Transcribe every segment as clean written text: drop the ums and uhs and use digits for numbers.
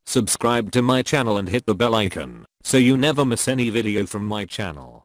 Subscribe to my channel and hit the bell icon so you never miss any video from my channel.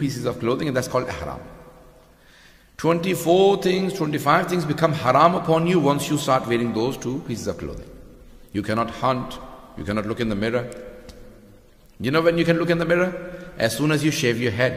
pieces of clothing and that's called ihram. 24 things, 25 things become haram upon you once you start wearing those 2 pieces of clothing. You cannot hunt, you cannot look in the mirror. You know when you can look in the mirror? As soon as you shave your head.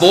2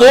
2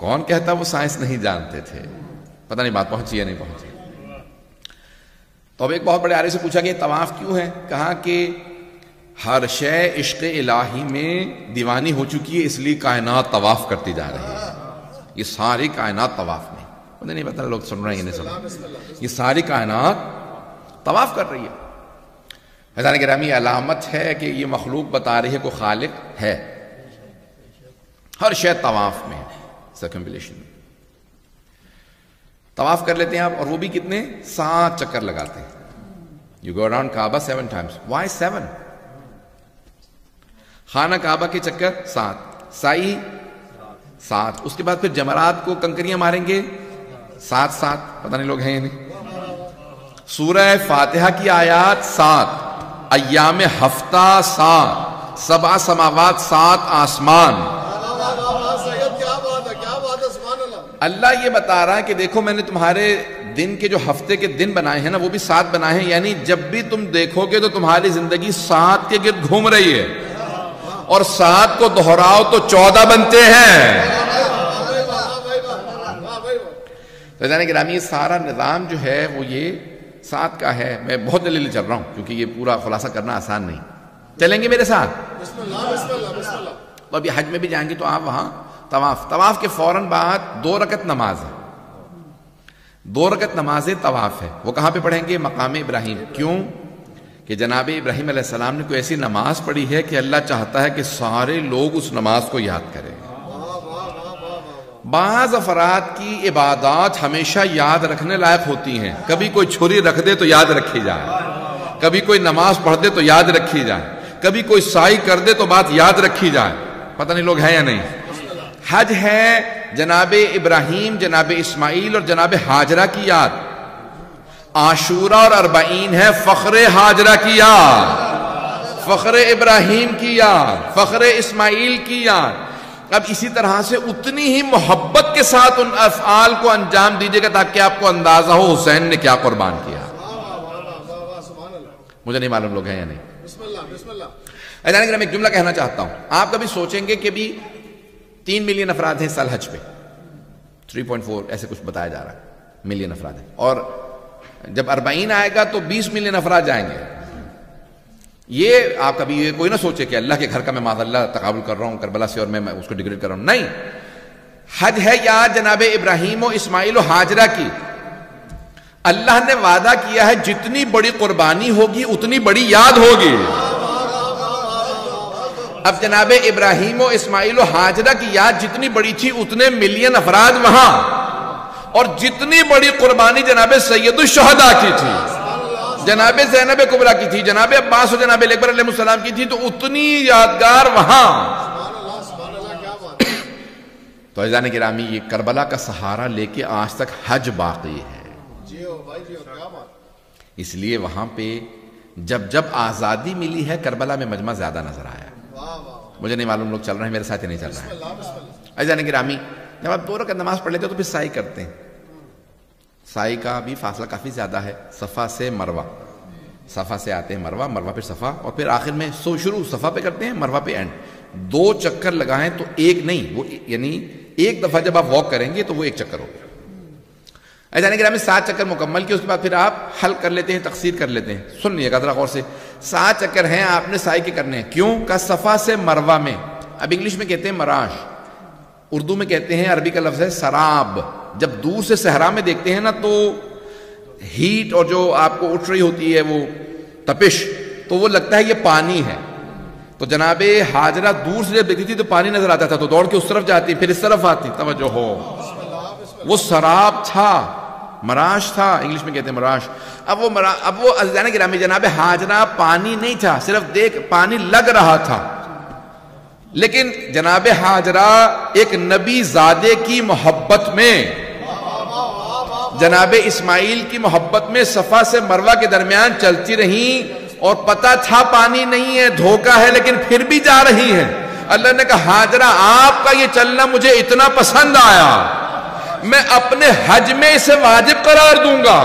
کون کہتا وہ science نہیں جانتے تھے؟ پتہ نہیں بات پہنچی یا نہیں پہنچی. تو اب ایک بہت بڑے عالم سے پوچھا کہ طواف کیوں ہے؟ کہا کہ ہر شے عشق الہی میں دیوانی ہو چکی ہے، اس لیے کائنات طواف کرتی جا رہی ہے. یہ ساری کائنات طواف میں، مجھے نہیں پتا لوگ سن رہے ہیں نہیں سن رہے، یہ ساری کائنات طواف کر رہی ہے. حضرات گرامی علامت ہے کہ یہ مخلوق بتا رہی ہے کوئی خالق ہے. ہر شے طواف میں سرکمبلیشن میں طواف کر لیتے ہیں آپ، اور وہ بھی کتنے؟ 7 چکر لگاتے ہیں. You go around Kaaba 7 times. Why 7? خانہ کعبہ کے چکر 7، سائی 7، اس کے بعد پھر جمرات کو کنکریاں ماریں گے 7، پتہ نہیں لوگ ہیں یا نہیں. سورہ فاتحہ کی آیات 7، ایام ہفتہ 7، 7 سماوات 7 آسمان. اللہ یہ بتا رہا ہے کہ دیکھو میں نے تمہارے دن کے جو ہفتے کے دن بنائے ہیں نا وہ بھی 7 بنائے ہیں، یعنی جب بھی تم دیکھو گے تو تمہاری زندگی 7 کے گرد گھوم رہی ہے، اور 7 کو دہراؤ تو 14 بنتے ہیں. تو جانے گرامی یہ سارا نظام جو ہے وہ یہ 7 کا ہے. میں بہت جلدی چل رہا ہوں کیونکہ یہ پورا خلاصہ کرنا آسان نہیں. چلیں گے میرے ساتھ؟ تو ابھی حج میں بھی جائیں گے تو آپ وہاں طواف کے فوراً بعد 2 رکعت نماز ہے. 2 رکعت نماز طواف ہے. وہ کہاں پہ پڑھیں گے؟ مقام ابراہیم. کیوں؟ کہ جناب ابراہیم علیہ السلام نے کوئی ایسی نماز پڑھی ہے کہ اللہ چاہتا ہے کہ سارے لوگ اس نماز کو یاد کریں. بعض افراد کی عبادات ہمیشہ یاد رکھنے لائق ہوتی ہیں. کبھی کوئی چھری رکھ دے تو یاد رکھی جائے، کبھی کوئی نماز پڑھ دے تو یاد رکھی جائے، کبھی کوئی سائی کر دے تو بات یاد رکھی جائے. پتہ نہیں لوگ ہیں یا نہیں. حج ہے جناب ابراہیم، جناب اسماعیل اور جناب ہاجرہ کی یاد. عاشورہ اور 40 ہے فخر ہاجرہ کی یاد، فخر ابراہیم کی یاد، فخر اسماعیل کی یاد. اب اسی طرح سے اتنی ہی محبت کے ساتھ ان افعال کو انجام دیجیے گا تاکہ آپ کو اندازہ ہو حسین نے کیا قربان کیا. مجھے نہیں معلوم لوگ ہیں یا نہیں. میں ایک جملہ کہنا چاہتا ہوں. آپ کبھی سوچیں گے کہ بھی 3 ملین افراد ہیں سال حج پہ، 3.4 ایسے کچھ بتایا جا رہا ہے ملین افراد ہیں، اور جب 40 آئے گا تو 20 ملین افراد جائیں گے. یہ آپ کبھی یہ کوئی نہ سوچے کہ اللہ کے گھر کا میں معاذ اللہ تقابل کر رہا ہوں کربلا سے اور میں اس کو ڈیگریڈ کر رہا ہوں. نہیں، حج ہے یاد جناب ابراہیم و اسماعیل و ہاجرہ کی. اللہ نے وعدہ کیا ہے جتنی بڑی قربانی ہوگی اتنی بڑی یاد ہوگی. اب جناب ابراہیم و اسماعیل و ہاجرہ کی یاد جتنی بڑی تھی اتنے ملین افراد وہاں، اور جتنی بڑی قربانی جناب سید الشہداء کی تھی، جناب زینب کبریٰ کی تھی، جناب عباس و جناب اکبر علیہ السلام کی تھی، تو اتنی یادگار وہاں. تو عزیزان گرامی یہ کربلا کا سہارا لے کے آج تک حج باقی ہے. اس لیے وہاں پہ جب آزادی ملی ہے کربلا میں مجمع زیادہ نظر آیا. مجھے نہیں معلوم لوگ چل رہے ہیں میرے ساتھ ہی نہیں چل رہے ہیں. عزیزان گرامی جب آپ 2 رکعت نماز پڑھ لیتے ہو تو پھر سعی کرتے ہیں. سعی کا بھی فاصلہ کافی زیادہ ہے، صفا سے مروہ، صفا سے آتے ہیں مروہ، مروہ پھر صفا، اور پھر آخر میں شروع صفا پہ کرتے ہیں، مروہ پہ اینڈ. 2 چکر لگائیں تو ایک نہیں، وہ یعنی ایک دفعہ جب آپ واک کریں گے تو وہ 1 چکر ہوگا. عزیزان گرامی 7 چکر مکمل کیے، اس کے بعد پھر آپ حل کر لیتے ہیں، تقصیر کر لیتے ہیں. سن لیے گا ذرا غور سے. 7 چکر ہیں آپ نے سعی کے کرنے ہیں. کیوں؟ کہ صفا سے مروہ میں، اب انگلش میں کہتے ہیں مراش، اردو میں کہتے ہیں، عربی کا لفظ ہے سراب. جب دور سے صحرا میں دیکھتے ہیں نا تو ہیٹ اور جو آپ کو اٹھ رہی ہوتی ہے وہ تپش، تو وہ لگتا ہے یہ پانی ہے. تو جناب ہاجرہ دور سے جب دیکھتی تھی تو پانی نظر آتا تھا تو دوڑ کے اس طرف جاتی، پھر اس طرف آتی. توجہ ہو، وہ سراب تھا، مراش تھا، انگلش میں کہتے ہیں مراش. اب وہ عزیزان گرامی جناب ہاجرہ پانی نہیں تھا، صرف پانی لگ رہا تھا. لیکن جناب ہاجرہ ایک نبی زادے کی محبت میں، جناب اسماعیل کی محبت میں صفا سے مروہ کے درمیان چلتی رہیں، اور پتہ تھا پانی نہیں ہے، دھوکہ ہے، لیکن پھر بھی جا رہی ہیں. اللہ نے کہا ہاجرہ آپ کا یہ چلنا مجھے اتنا پسند آیا، میں اپنے حج میں اسے واجب قرار دوں گا.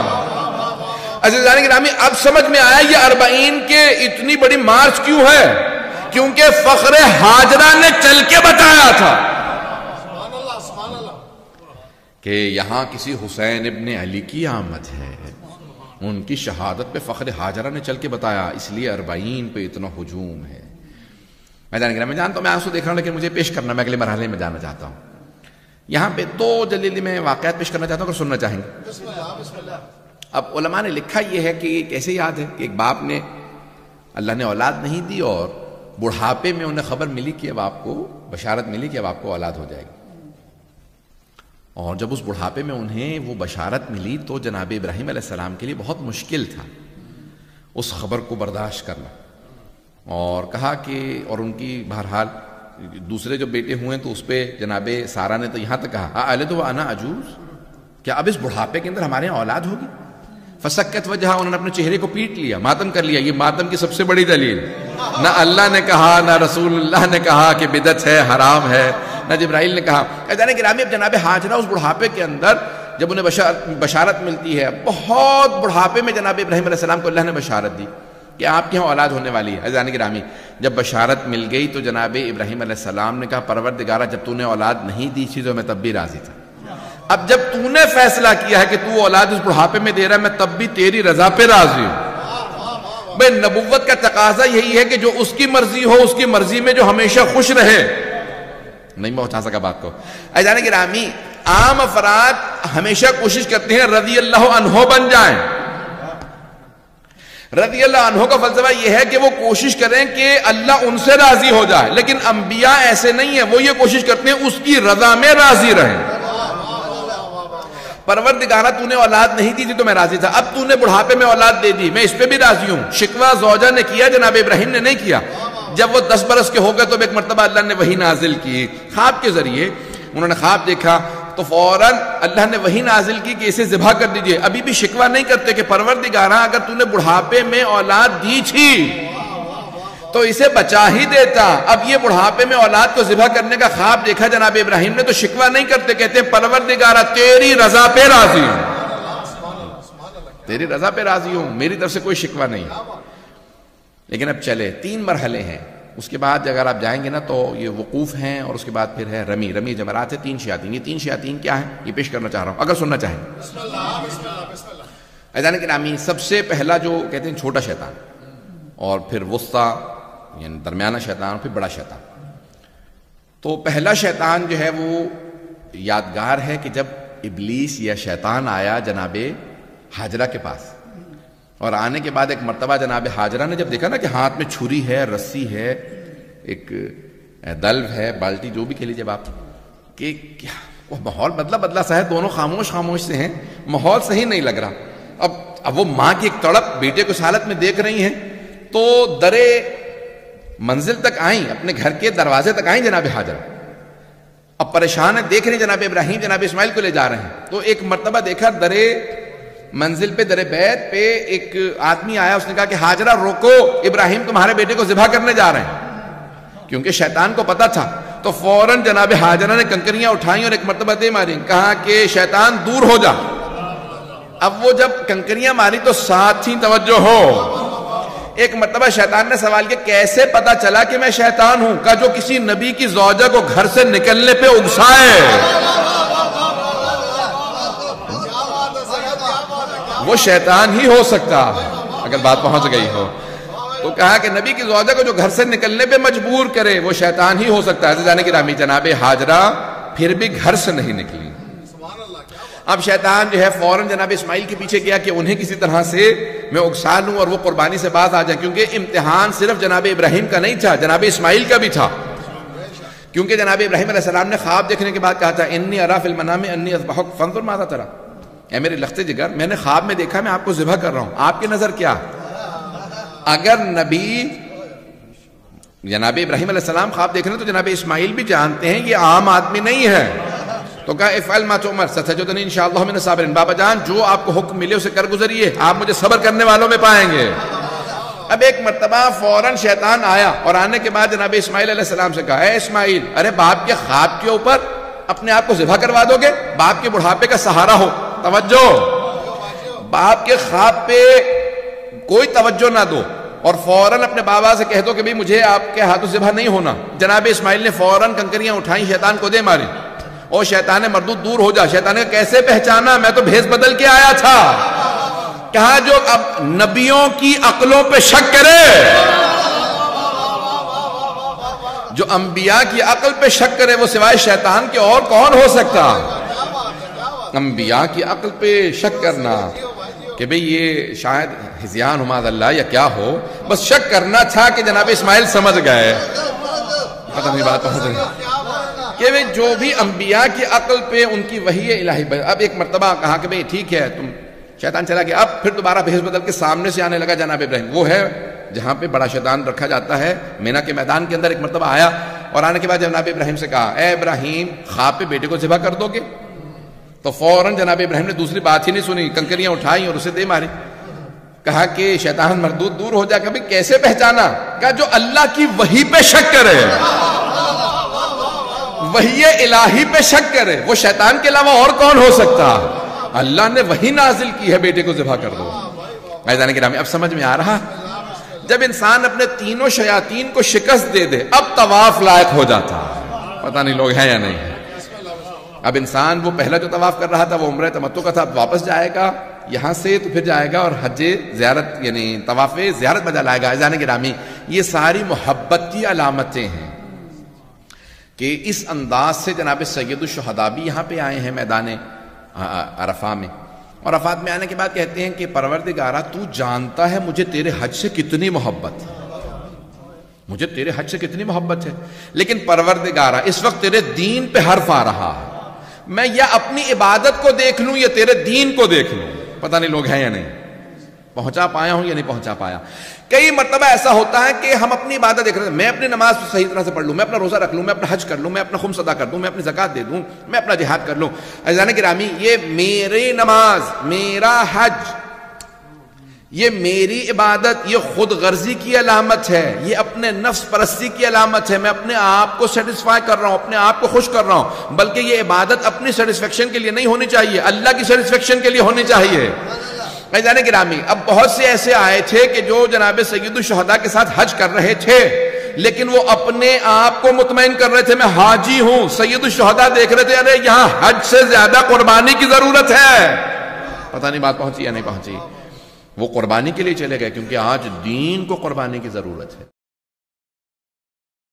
عزیزان گرامی اب سمجھ میں آیا یہ 40 کے اتنی بڑی مارچ کیوں ہے؟ کیونکہ فخر ہاجرہ نے چل کے بتایا تھا. کہ یہاں کسی حسین ابن علی کی آمد ہے. ان کی شہادت پہ فخر ہاجرہ نے چل کے بتایا، اس لیے 40 پہ اتنا ہجوم ہے. میں جانتا ہوں میں آنسو دیکھ رہا ہوں، لیکن مجھے پیش کرنا، میں اگلے مرحلے میں جانا چاہتا ہوں. یہاں پہ 2 جلدی میں واقعات پیش کرنا چاہتا ہوں، اگر سننا چاہیں گے. اب علماء نے لکھا یہ ہے کہ کیسے یاد ہے کہ ایک باپ نے، اللہ نے اولاد نہیں دی اور بڑھاپے میں انہیں خبر ملی کہ اب آپ کو بشارت ملی کہ اب آپ کو اولاد ہو جائے گی. اور جب اس بڑھاپے میں انہیں وہ بشارت ملی تو جناب ابراہیم علیہ السلام کے لیے بہت مشکل تھا اس خبر کو برداشت کرنا. اور کہا کہ، اور ان کی بہرحال دوسرے جو بیٹے ہوئے تو اس پہ جناب سارا نے تو یہاں تک کہا الد وانا عجوز، کیا اب اس بڑھاپے کے اندر ہمارے یہاں اولاد ہوگی؟ فسکت وجہ، انہوں نے اپنے چہرے کو پیٹ لیا، ماتم کر لیا. یہ ماتم کی سب سے بڑی دلیل، نہ اللہ نے کہا نہ رسول اللہ نے کہا کہ بدعت ہے، حرام ہے، نہ جبرائیل نے کہا. جانے گرامی، اب جناب حاجرہ اس بڑھاپے کے اندر جب انہیں بشارت ملتی ہے، بہت بڑھاپے میں جناب ابراہیم علیہ السلام کو اللہ نے بشارت دی کہ آپ کے یہاں اولاد ہونے والی ہے. جانے گرامی، جب بشارت مل گئی تو جناب ابراہیم علیہ السلام نے کہا پروردگارہ جب تو نے اولاد نہیں دی تھی تو میں تب بھی راضی تھا، اب جب تو نے فیصلہ کیا ہے کہ تو اولاد اس بڑھاپے میں دے رہا ہے میں تب بھی تیری رضا پہ راضی ہوں. بھئی نبوت کا تقاضا یہی ہے کہ جو اس کی مرضی ہو اس کی مرضی میں جو ہمیشہ خوش رہے. نہیں میں اٹھا سکا بات کو. جانے گرامی، عام افراد ہمیشہ کوشش کرتے ہیں رضی اللہ عنہ بن جائیں. رضی اللہ عنہ کا فلسفہ یہ ہے کہ وہ کوشش کریں کہ اللہ ان سے راضی ہو جائے، لیکن انبیاء ایسے نہیں ہیں، وہ یہ کوشش کرتے ہیں اس کی رضا میں راضی رہیں. پروردگارہ تو نے اولاد نہیں دی تھی تو میں راضی تھا، اب تو نے بڑھاپے میں اولاد دے دی، میں اس پہ بھی راضی ہوں. شکوہ زوجہ نے کیا، جناب ابراہیم نے نہیں کیا. جب وہ 10 برس کے ہو گئے تو ایک مرتبہ اللہ نے وحی نازل کی خواب کے ذریعے. انہوں نے خواب دیکھا تو فوراً اللہ نے وحی نازل کی کہ اسے ذبح کر دیجئے. ابھی بھی شکوہ نہیں کرتے کہ پروردگارہ اگر تو نے بڑھاپے میں اولاد دی تھی تو اسے بچا ہی دیتا. اب یہ بڑھاپے میں اولاد کو ذبح کرنے کا خواب دیکھا جناب ابراہیم نے تو شکوہ نہیں کرتے، کہتے ہیں پروردگارہ تیری رضا پہ راضی ہوں، تیری رضا پہ راضی ہوں، میری طرف سے کوئی شکوہ نہیں. لیکن اب چلے 3 مرحلے ہیں. اس کے بعد اگر آپ جائیں گے نا تو یہ وقوف ہیں اور اس کے بعد پھر ہے رمی جمرات ہے. 3 شیاطین. یہ 3 شیاطین کیا ہیں یہ پیش کرنا چاہ رہا ہوں اگر سننا چاہیں. اذان کے نامی سب سے پہلا جو کہتے ہیں چھوٹا شیطان، اور پھر وسطی یعنی درمیانہ شیطان، پھر بڑا شیطان. تو پہلا شیطان جو ہے وہ یادگار ہے کہ جب ابلیس یا شیطان آیا جناب حاجرہ کے پاس، اور آنے کے بعد ایک مرتبہ جناب حاجرہ نے جب دیکھا نا کہ ہاتھ میں چھری ہے، رسی ہے، ایک دلو ہے، بالٹی، جو بھی کہہ لیجیے آپ، کہ وہ ماحول بدلا سا ہے، دونوں خاموش سے ہیں، ماحول صحیح نہیں لگ رہا. اب وہ ماں کی ایک تڑپ بیٹے کو اس حالت میں دیکھ رہی ہیں تو درے منزل تک آئیں، اپنے گھر کے دروازے تک آئیں جناب حاجرہ. اب پریشان ہے، دیکھ رہے ہیں جناب ابراہیم جناب اسماعیل کو لے جا رہے ہیں. تو ایک مرتبہ دیکھا درے منزل پہ، درے بیت پہ ایک آدمی آیا، اس نے کہا کہ حاجرہ روکو، ابراہیم تمہارے بیٹے کو ذبح کرنے جا رہے ہیں. کیونکہ شیطان کو پتا تھا تو فوراً جناب حاجرہ نے کنکریاں اٹھائیں اور ایک مرتبہ دے ماری، کہا کہ شیطان دور ہو جا. اب وہ جب کنکریاں ماری تو ساتھ ہی توجہ ہو. ایک مرتبہ شیطان نے سوال کیا کیسے پتا چلا کہ میں شیطان ہوں؟ کہا جو کسی نبی کی زوجہ کو گھر سے نکلنے پہ اگسائے وہ شیطان ہی ہو سکتا اگر بات پہنچ گئی ہو. تو کہا کہ نبی کی زوجہ کو جو گھر سے نکلنے پہ مجبور کرے وہ شیطان ہی ہو سکتا ہے. جانے کی رامی جناب حاجرہ پھر بھی گھر سے نہیں نکلی. اب شیطان جو ہے فوراً جناب اسماعیل کے پیچھے گیا کہ انہیں کسی طرح سے میں اکسا لوں اور وہ قربانی سے باز آ جائیں، کیونکہ امتحان صرف جناب ابراہیم کا نہیں تھا، جناب اسماعیل کا بھی تھا. کیونکہ جناب ابراہیم علیہ السلام نے خواب دیکھنے کے بعد کہا تھا انی ارا فی المنام انی اذبحک فانظر ماذا ترى، اے میرے لختے جگر میں نے خواب میں دیکھا میں آپ کو ذبح کر رہا ہوں، آپ کی نظر کیا؟ اگر نبی جناب ابراہیم علیہ السلام خواب دیکھ رہے ہیں تو جناب اسماعیل بھی جانتے ہیں یہ عام آدمی نہیں ہے. تو کہا افعل ما تؤمر ستجدنی انشاءاللہ من الصابرین، بابا جان جو آپ کو حکم ملے اسے کر گزریے، آپ مجھے صبر کرنے والوں میں پائیں گے. اب ایک مرتبہ فوراً شیطان آیا اور آنے کے بعد جناب اسماعیل علیہ السلام سے کہا اے اسماعیل، ارے باپ کے خواب کے اوپر اپنے آپ کو ذبح کروا دو گے؟ باپ کے بڑھاپے کا سہارا ہو. توجہ، باپ کے خواب پہ کوئی توجہ نہ دو اور فوراً اپنے بابا سے کہہ دو کہ بھئی مجھے آپ کے ہاتھوں ذبح نہیں ہونا. جناب اسماعیل نے فوراً کنکریاں اٹھائیں، شیطان کو دے ماری او شیطان مردود دور ہو جا. شیطان نے کیسے پہچانا؟ میں تو بھیس بدل کے آیا تھا. کہا جو اب نبیوں کی عقلوں پہ شک کرے، جو انبیاء کی عقل پہ شک کرے، وہ سوائے شیطان کے اور کون ہو سکتا؟ انبیاء کی عقل پہ شک کرنا کہ بھئی یہ شاید ہذیان ہو معاذ اللہ یا کیا ہو، بس شک کرنا تھا کہ جناب اسماعیل سمجھ گئے. پتہ نہیں بات پہنچ رہی کہ بھئی جو بھی انبیاء کی عقل پہ ان کی وحی الہی. اب ایک مرتبہ کہا کہ بھئی ٹھیک ہے تم، شیطان چلا گیا. اب پھر دوبارہ بھیس بدل کے سامنے سے آنے لگا جناب ابراہیم. وہ ہے جہاں پہ بڑا شیطان رکھا جاتا ہے، مینا کے میدان کے اندر. ایک مرتبہ آیا اور آنے کے بعد جناب ابراہیم سے کہا اے ابراہیم خواب پہ بیٹے کو ذبح کر دو گے؟ تو فوراً جناب ابراہیم نے دوسری بات ہی نہیں سنی، کنکریاں اٹھائیں اور اسے دے ماری. کہا کہ شیطان مردود دور ہو جا. کبھی کیسے پہچانا؟ کہا جو اللہ کی وحی پہ شک کرے، وحی الہی پہ شک کرے، وہ شیطان کے علاوہ اور کون ہو سکتا؟ اللہ نے وحی نازل کی ہے بیٹے کو ذبح کر دو. عزیزان گرامی اب سمجھ میں آ رہا؟ جب انسان اپنے تینوں شیاطین کو شکست دے دے اب طواف لائق ہو جاتا. پتہ نہیں لوگ ہیں یا نہیں. اب انسان وہ پہلا جو طواف کر رہا تھا وہ عمرہ تمتع کا تھا، اب واپس جائے گا یہاں سے تو پھر جائے گا اور حج زیارت یعنی طواف زیارت بجا لائے گا. عزیزان گرامی یہ ساری محبت کی علامتیں ہیں کہ اس انداز سے جناب سید الشہداء بھی یہاں پہ آئے ہیں میدان عرفہ میں. اور عرفات میں آنے کے بعد کہتے ہیں کہ پروردگارہ تو جانتا ہے مجھے تیرے حج سے کتنی محبت ہے، مجھے تیرے حج سے کتنی محبت ہے، لیکن پروردگارہ اس وقت تیرے دین پہ حرف آ رہا ہے، میں یا اپنی عبادت کو دیکھ لوں یا تیرے دین کو دیکھ لوں. پتہ نہیں لوگ ہیں یا نہیں، پہنچا پایا ہوں یا نہیں پہنچا پایا. کئی مرتبہ ایسا ہوتا ہے کہ ہم اپنی عبادت دیکھ رہے ہیں، میں اپنی نماز صحیح طرح سے پڑھ لوں، میں اپنا روزہ رکھ لوں، میں اپنا حج کر لوں، میں اپنا خمس ادا کر دوں، میں اپنی زکوٰۃ دے دوں، میں اپنا جہاد کر لوں. عزیزان گرامی یہ میری نماز، میرا حج، یہ میری عبادت، یہ خود غرضی کی علامت ہے، یہ اپنے نفس پرستی کی علامت ہے. میں اپنے آپ کو سیٹسفائی کر رہا ہوں، اپنے آپ کو خوش کر رہا ہوں، بلکہ یہ عبادت اپنی سیٹسفیکشن کے لیے نہیں ہونی چاہیے، اللہ کی سیٹسفیکشن کے لیے ہونی چاہیے. عزیزان گرامی اب بہت سے ایسے آئے تھے کہ جو جناب سید الشہداء کے ساتھ حج کر رہے تھے، لیکن وہ اپنے آپ کو مطمئن کر رہے تھے میں حاجی ہوں. سید الشہداء دیکھ رہے تھے ارے یہاں حج سے زیادہ قربانی کی ضرورت ہے. پتہ نہیں بات پہنچی یا نہیں پہنچی. وہ قربانی کے لیے چلے گئے کیونکہ آج دین کو قربانی کی ضرورت ہے.